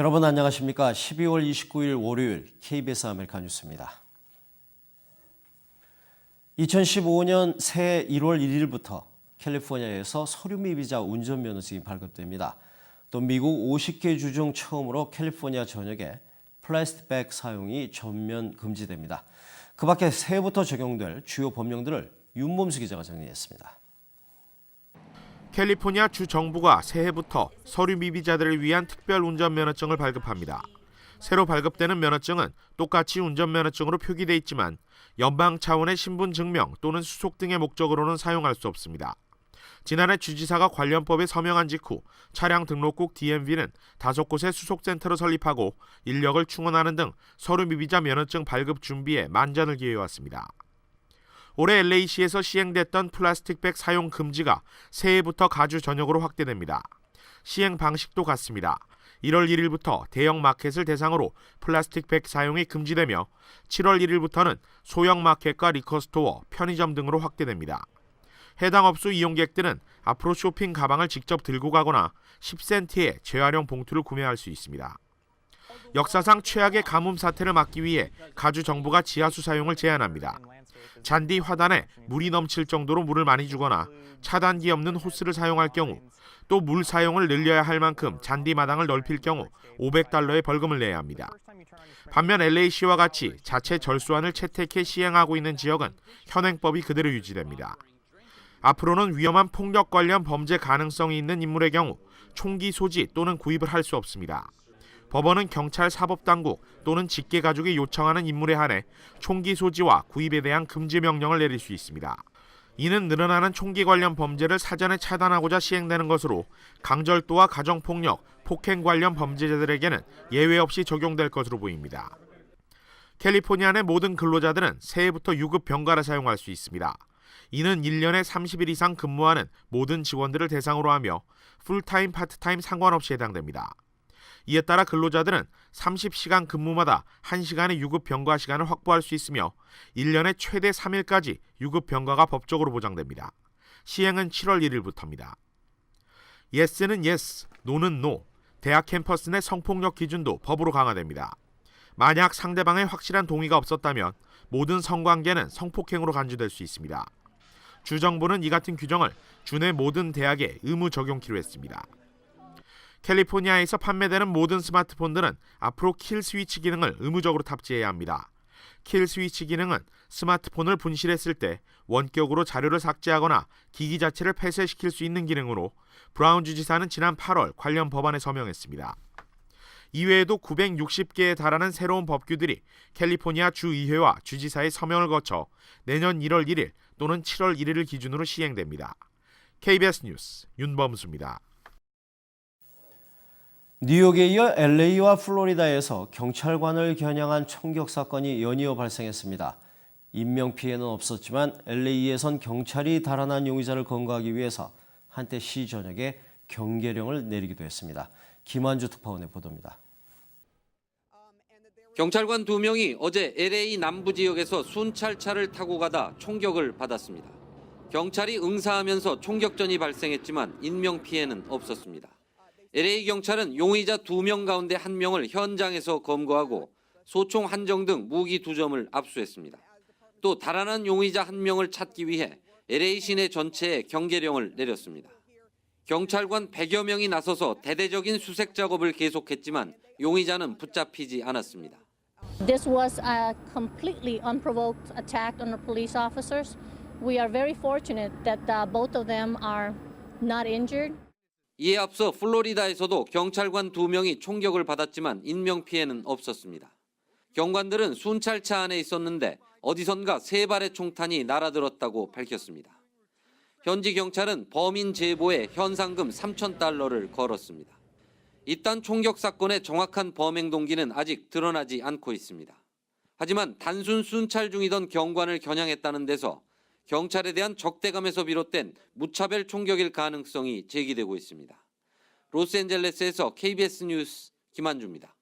여러분 안녕하십니까? 12월 29일 월요일 KBS 아메리카 뉴스입니다. 2015년 새해 1월 1일부터 캘리포니아에서 서류미 비자 운전면허증이 발급됩니다. 또 미국 50개 주 중 처음으로 캘리포니아 전역에 플라스틱백 사용이 전면 금지됩니다. 그 밖에 새해부터 적용될 주요 법령들을 윤범수 기자가 정리했습니다. 캘리포니아 주 정부가 새해부터 서류 미비자들을 위한 특별 운전면허증을 발급합니다. 새로 발급되는 면허증은 똑같이 운전면허증으로 표기돼 있지만 연방 차원의 신분 증명 또는 수속 등의 목적으로는 사용할 수 없습니다. 지난해 주지사가 관련법에 서명한 직후 차량 등록국 DMV는 5곳의 수속센터를 설립하고 인력을 충원하는 등 서류 미비자 면허증 발급 준비에 만전을 기해왔습니다. 올해 LA시에서 시행됐던 플라스틱백 사용 금지가 새해부터 가주 전역으로 확대됩니다. 시행 방식도 같습니다. 1월 1일부터 대형 마켓을 대상으로 플라스틱백 사용이 금지되며 7월 1일부터는 소형 마켓과 리커스토어, 편의점 등으로 확대됩니다. 해당 업소 이용객들은 앞으로 쇼핑 가방을 직접 들고 가거나 10센트의 재활용 봉투를 구매할 수 있습니다. 역사상 최악의 가뭄 사태를 막기 위해 가주 정부가 지하수 사용을 제한합니다. 잔디 화단에 물이 넘칠 정도로 물을 많이 주거나 차단기 없는 호스를 사용할 경우 또 물 사용을 늘려야 할 만큼 잔디 마당을 넓힐 경우 $500의 벌금을 내야 합니다. 반면 LA시와 같이 자체 절수안을 채택해 시행하고 있는 지역은 현행법이 그대로 유지됩니다. 앞으로는 위험한 폭력 관련 범죄 가능성이 있는 인물의 경우 총기 소지 또는 구입을 할 수 없습니다. 법원은 경찰 사법당국 또는 직계가족이 요청하는 인물에 한해 총기 소지와 구입에 대한 금지 명령을 내릴 수 있습니다. 이는 늘어나는 총기 관련 범죄를 사전에 차단하고자 시행되는 것으로 강절도와 가정폭력, 폭행 관련 범죄자들에게는 예외 없이 적용될 것으로 보입니다. 캘리포니아 내 모든 근로자들은 새해부터 유급 병가를 사용할 수 있습니다. 이는 1년에 30일 이상 근무하는 모든 직원들을 대상으로 하며 풀타임, 파트타임 상관없이 해당됩니다. 이에 따라 근로자들은 30시간 근무마다 1시간의 유급 병가 시간을 확보할 수 있으며 1년에 최대 3일까지 유급 병가가 법적으로 보장됩니다. 시행은 7월 1일부터입니다. yes는 yes, no는 no. 대학 캠퍼스 내 성폭력 기준도 법으로 강화됩니다. 만약 상대방의 확실한 동의가 없었다면 모든 성관계는 성폭행으로 간주될 수 있습니다. 주정부는 이 같은 규정을 주내 모든 대학에 의무 적용키로 했습니다. 캘리포니아에서 판매되는 모든 스마트폰들은 앞으로 킬 스위치 기능을 의무적으로 탑재해야 합니다. 킬 스위치 기능은 스마트폰을 분실했을 때 원격으로 자료를 삭제하거나 기기 자체를 폐쇄시킬 수 있는 기능으로 브라운 주지사는 지난 8월 관련 법안에 서명했습니다. 이외에도 960개에 달하는 새로운 법규들이 캘리포니아 주의회와 주지사의 서명을 거쳐 내년 1월 1일 또는 7월 1일을 기준으로 시행됩니다. KBS 뉴스 윤범수입니다. 뉴욕에 이어 LA와 플로리다에서 경찰관을 겨냥한 총격 사건이 연이어 발생했습니다. 인명피해는 없었지만 LA에선 경찰이 달아난 용의자를 검거하기 위해서 한때 시 전역에 경계령을 내리기도 했습니다. 김한주 특파원의 보도입니다. 경찰관 2명이 어제 LA 남부 지역에서 순찰차를 타고 가다 총격을 받았습니다. 경찰이 응사하면서 총격전이 발생했지만 인명피해는 없었습니다. LA 경찰은 용의자 2명 가운데 1명을 현장에서 검거하고 소총 한정 등 무기 2점을 압수했습니다. 또 달아난 용의자 1명을 찾기 위해 LA 시내 전체에 경계령을 내렸습니다. 경찰관 100여 명이 나서서 대대적인 수색 작업을 계속했지만 용의자는 붙잡히지 않았습니다. This was a completely unprovoked attack on our police officers. We are very fortunate that both of them are not injured. 이에 앞서 플로리다에서도 경찰관 2명이 총격을 받았지만 인명피해는 없었습니다. 경관들은 순찰차 안에 있었는데 어디선가 3발의 총탄이 날아들었다고 밝혔습니다. 현지 경찰은 범인 제보에 현상금 $3,000를 걸었습니다. 이딴 총격 사건의 정확한 범행 동기는 아직 드러나지 않고 있습니다. 하지만 단순 순찰 중이던 경관을 겨냥했다는 데서 경찰에 대한 적대감에서 비롯된 무차별 총격일 가능성이 제기되고 있습니다. 로스앤젤레스에서 KBS 뉴스 김한주입니다.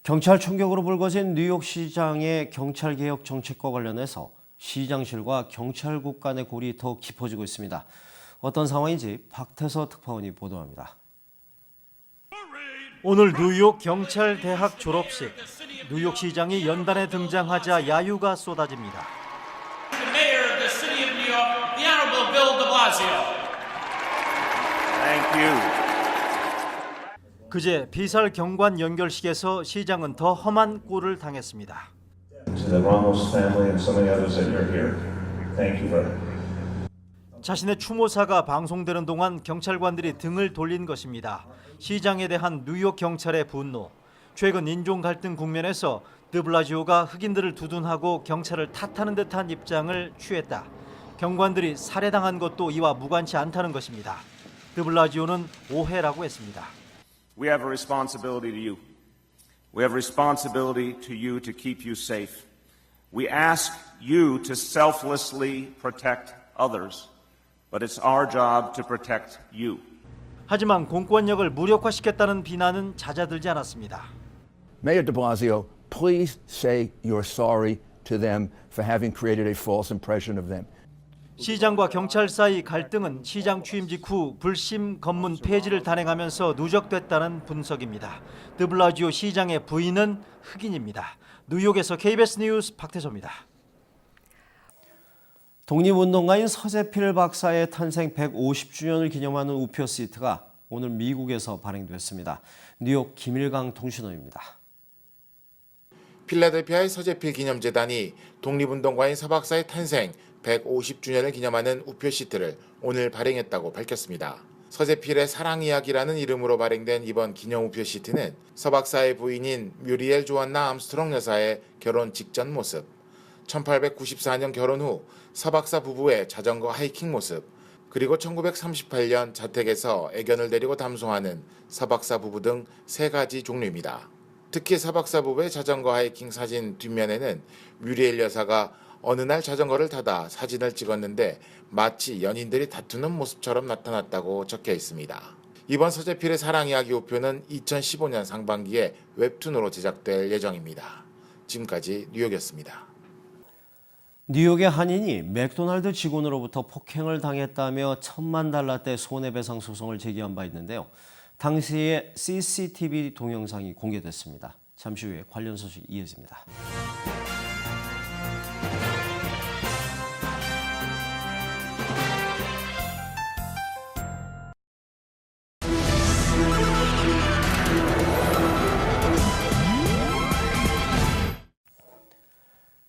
경찰 총격으로 불거진 뉴욕시장의 경찰개혁 정책과 관련해서 시장실과 경찰국 간의 골이 더 깊어지고 있습니다. 어떤 상황인지 박태서 특파원이 보도합니다. 오늘 뉴욕 경찰 대학 졸업식. 뉴욕시장이 연단에 등장하자 야유가 쏟아집니다. The mayor of the city of New York, the Honorable Bill de Blasio. Thank you. 그제 비살 경관 연결식에서 시장은 더 험한 꼴을 당했습니다. To the Ramos family and so many others that you're here. Thank you very much. 자신의 추모사가 방송되는 동안 경찰관들이 등을 돌린 것입니다. 시장에 대한 뉴욕 경찰의 분노. 최근 인종 갈등 국면에서 드블라지오가 흑인들을 두둔하고 경찰을 탓하는 듯한 입장을 취했다. 경관들이 살해당한 것도 이와 무관치 않다는 것입니다. 드블라지오는 오해라고 했습니다. We have a responsibility to you. We have a responsibility to you to keep you safe. We ask you to selflessly protect others, but it's our job to protect you. 하지만 공권력을 무력화시켰다는 비난은 잦아들지 않았습니다. Mayor de Blasio, please say you're sorry to them for having created a false impression of them. 시장과 경찰 사이 갈등은 시장 취임 직후 불심 검문 폐지를 단행하면서 누적됐다는 분석입니다. 드블라지오 시장의 부인은 흑인입니다. 뉴욕에서 KBS 뉴스 박태서입니다. 독립운동가인 서재필 박사의 탄생 150주년을 기념하는 우표 시트가 오늘 미국에서 발행됐습니다. 뉴욕 김일강 통신원입니다. 필라델피아의 서재필 기념재단이 독립운동가인 서 박사의 탄생 150주년을 기념하는 우표 시트를 오늘 발행했다고 밝혔습니다. 서재필의 사랑 이야기라는 이름으로 발행된 이번 기념 우표 시트는 서 박사의 부인인 뮤리엘 조안나 암스트롱 여사의 결혼 직전 모습, 1894년 결혼 후 서 박사 부부의 자전거 하이킹 모습, 그리고 1938년 자택에서 애견을 데리고 담소하는 서 박사 부부 등 3가지 종류입니다. 특히 서 박사 부부의 자전거 하이킹 사진 뒷면에는 뮤리엘 여사가 어느 날 자전거를 타다 사진을 찍었는데 마치 연인들이 다투는 모습처럼 나타났다고 적혀 있습니다. 이번 서재필의 사랑 이야기 우표는 2015년 상반기에 웹툰으로 제작될 예정입니다. 지금까지 뉴욕이었습니다. 뉴욕의 한인이 맥도날드 직원으로부터 폭행을 당했다며 $10,000,000대 손해배상 소송을 제기한 바 있는데요. 당시의 CCTV 동영상이 공개됐습니다. 잠시 후에 관련 소식 이어집니다.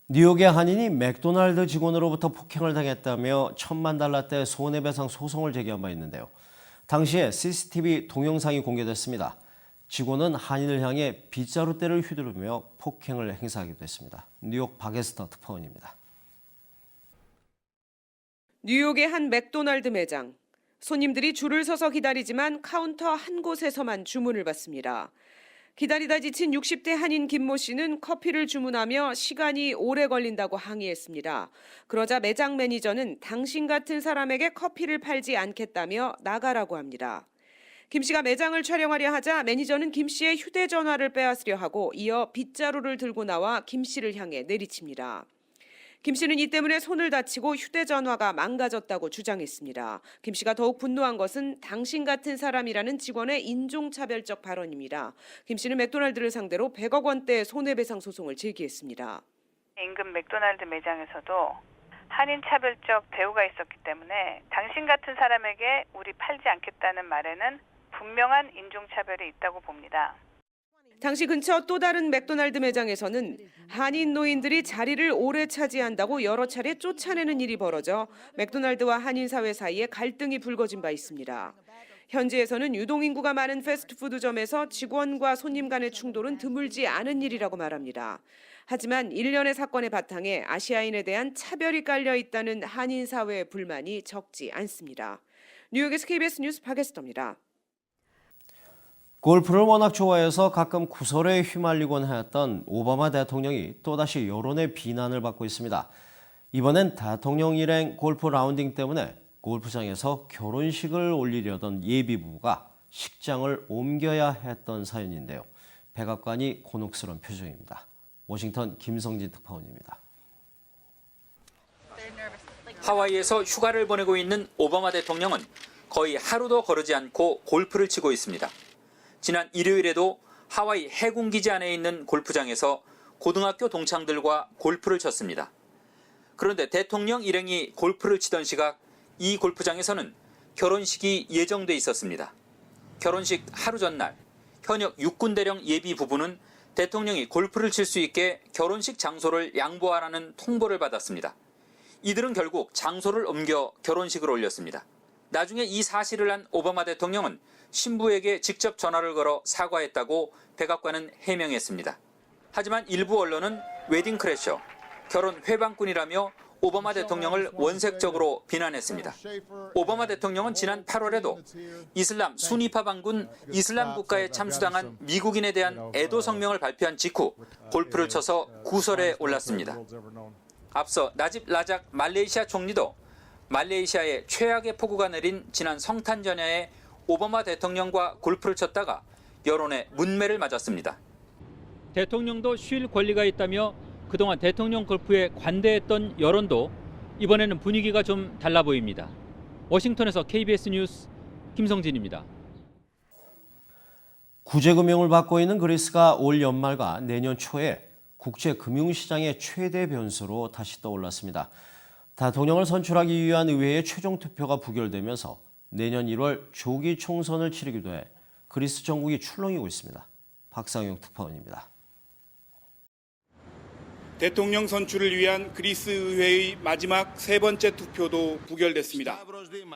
뉴욕의 한인이 맥도날드 직원으로부터 폭행을 당했다며 $10,000,000대 손해배상 소송을 제기한 바 있는데요. 당시에 CCTV 동영상이 공개됐습니다. 직원은 한인을 향해 빗자루대를 휘두르며 폭행을 행사하기도 했습니다. 뉴욕 박에스터 특파원입니다. 뉴욕의 한 맥도날드 매장. 손님들이 줄을 서서 기다리지만 카운터 한 곳에서만 주문을 받습니다. 기다리다 지친 60대 한인 김모 씨는 커피를 주문하며 시간이 오래 걸린다고 항의했습니다. 그러자 매장 매니저는 당신 같은 사람에게 커피를 팔지 않겠다며 나가라고 합니다. 김 씨가 매장을 촬영하려 하자 매니저는 김 씨의 휴대전화를 빼앗으려 하고 이어 빗자루를 들고 나와 김 씨를 향해 내리칩니다. 김 씨는 이 때문에 손을 다치고 휴대전화가 망가졌다고 주장했습니다. 김 씨가 더욱 분노한 것은 당신 같은 사람이라는 직원의 인종차별적 발언입니다. 김 씨는 맥도날드를 상대로 100억 원대 손해배상 소송을 제기했습니다. 인근 맥도날드 매장에서도 한인 차별적 대우가 있었기 때문에 당신 같은 사람에게 우리 팔지 않겠다는 말에는 분명한 인종차별이 있다고 봅니다. 당시 근처 또 다른 맥도날드 매장에서는 한인 노인들이 자리를 오래 차지한다고 여러 차례 쫓아내는 일이 벌어져 맥도날드와 한인 사회 사이에 갈등이 불거진 바 있습니다. 현지에서는 유동인구가 많은 패스트푸드점에서 직원과 손님 간의 충돌은 드물지 않은 일이라고 말합니다. 하지만 일련의 사건의 바탕에 아시아인에 대한 차별이 깔려 있다는 한인 사회의 불만이 적지 않습니다. 뉴욕에서 KBS 뉴스 박에스터입니다. 골프를 워낙 좋아해서 가끔 구설에 휘말리곤 하였던 오바마 대통령이 또다시 여론의 비난을 받고 있습니다. 이번엔 대통령 일행 골프 라운딩 때문에 골프장에서 결혼식을 올리려던 예비부부가 식장을 옮겨야 했던 사연인데요. 백악관이 곤혹스러운 표정입니다. 워싱턴 김성진 특파원입니다. 하와이에서 휴가를 보내고 있는 오바마 대통령은 거의 하루도 거르지 않고 골프를 치고 있습니다. 지난 일요일에도 하와이 해군기지 안에 있는 골프장에서 고등학교 동창들과 골프를 쳤습니다. 그런데 대통령 일행이 골프를 치던 시각 이 골프장에서는 결혼식이 예정돼 있었습니다. 결혼식 하루 전날 현역 육군대령 예비 부부는 대통령이 골프를 칠 수 있게 결혼식 장소를 양보하라는 통보를 받았습니다. 이들은 결국 장소를 옮겨 결혼식을 올렸습니다. 나중에 이 사실을 안 오바마 대통령은 신부에게 직접 전화를 걸어 사과했다고 백악관은 해명했습니다. 하지만 일부 언론은 웨딩 크래셔, 결혼 회방꾼이라며 오바마 대통령을 원색적으로 비난했습니다. 오바마 대통령은 지난 8월에도 이슬람 수니파 반군 이슬람 국가에 참수당한 미국인에 대한 애도 성명을 발표한 직후 골프를 쳐서 구설에 올랐습니다. 앞서 나집 라작 말레이시아 총리도 말레이시아에 최악의 폭우가 내린 지난 성탄 전야에 오바마 대통령과 골프를 쳤다가 여론의 문매를 맞았습니다. 대통령도 쉴 권리가 있다며 그동안 대통령 골프에 관대했던 여론도 이번에는 분위기가 좀 달라 보입니다. 워싱턴에서 KBS 뉴스 김성진입니다. 구제금융을 받고 있는 그리스가 올 연말과 내년 초에 국제금융시장의 최대 변수로 다시 떠올랐습니다. 대통령을 선출하기 위한 의회의 최종 투표가 부결되면서 내년 1월 조기 총선을 치르기도 해 그리스 전국이 출렁이고 있습니다. 박상용 특파원입니다. 대통령 선출을 위한 그리스 의회의 마지막 세 번째 투표도 부결됐습니다.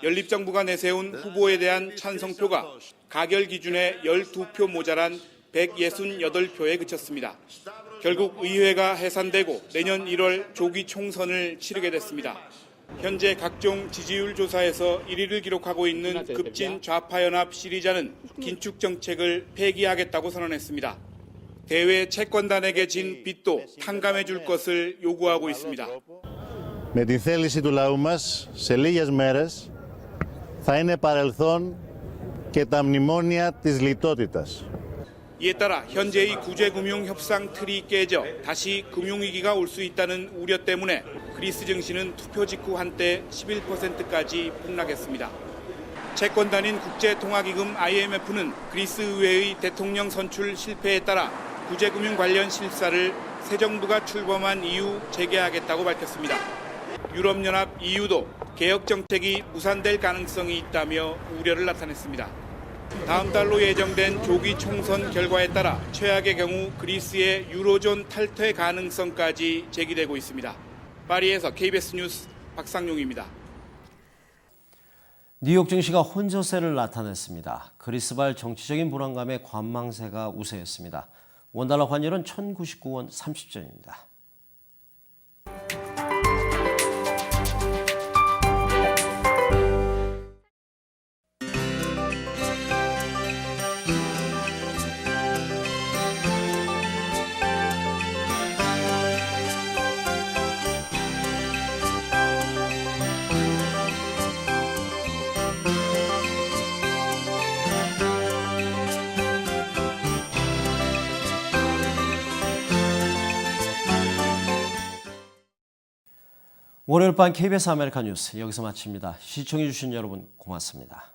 연립정부가 내세운 후보에 대한 찬성표가 가결 기준의 12표 모자란 168표에 그쳤습니다. 결국 의회가 해산되고 내년 1월 조기 총선을 치르게 됐습니다. 현재 각종 지지율 조사에서 1위를 기록하고 있는 급진 좌파연합 시리자는 긴축 정책을 폐기하겠다고 선언했습니다. 대외 채권단에게 진 빚도 탕감해 줄 것을 요구하고 있습니다. Με την θέληση του λαού μας, σε λίγες μέρες θα είναι παρελθόν και τα μνημόνια της λιτότητας. 이에 따라 현재의 구제금융 협상 틀이 깨져 다시 금융위기가 올 수 있다는 우려 때문에 그리스 증시는 투표 직후 한때 11%까지 폭락했습니다. 채권단인 국제통화기금 IMF는 그리스 의회의 대통령 선출 실패에 따라 구제금융 관련 실사를 새 정부가 출범한 이후 재개하겠다고 밝혔습니다. 유럽연합 EU도 개혁 정책이 무산될 가능성이 있다며 우려를 나타냈습니다. 다음 달로 예정된 조기 총선 결과에 따라 최악의 경우 그리스의 유로존 탈퇴 가능성까지 제기되고 있습니다. 파리에서 KBS 뉴스 박상용입니다. 뉴욕 증시가 혼조세를 나타냈습니다. 그리스발 정치적인 불안감에 관망세가 우세했습니다. 원달러 환율은 1,099원 30전입니다. 월요일 밤 KBS 아메리카 뉴스 여기서 마칩니다. 시청해주신 여러분 고맙습니다.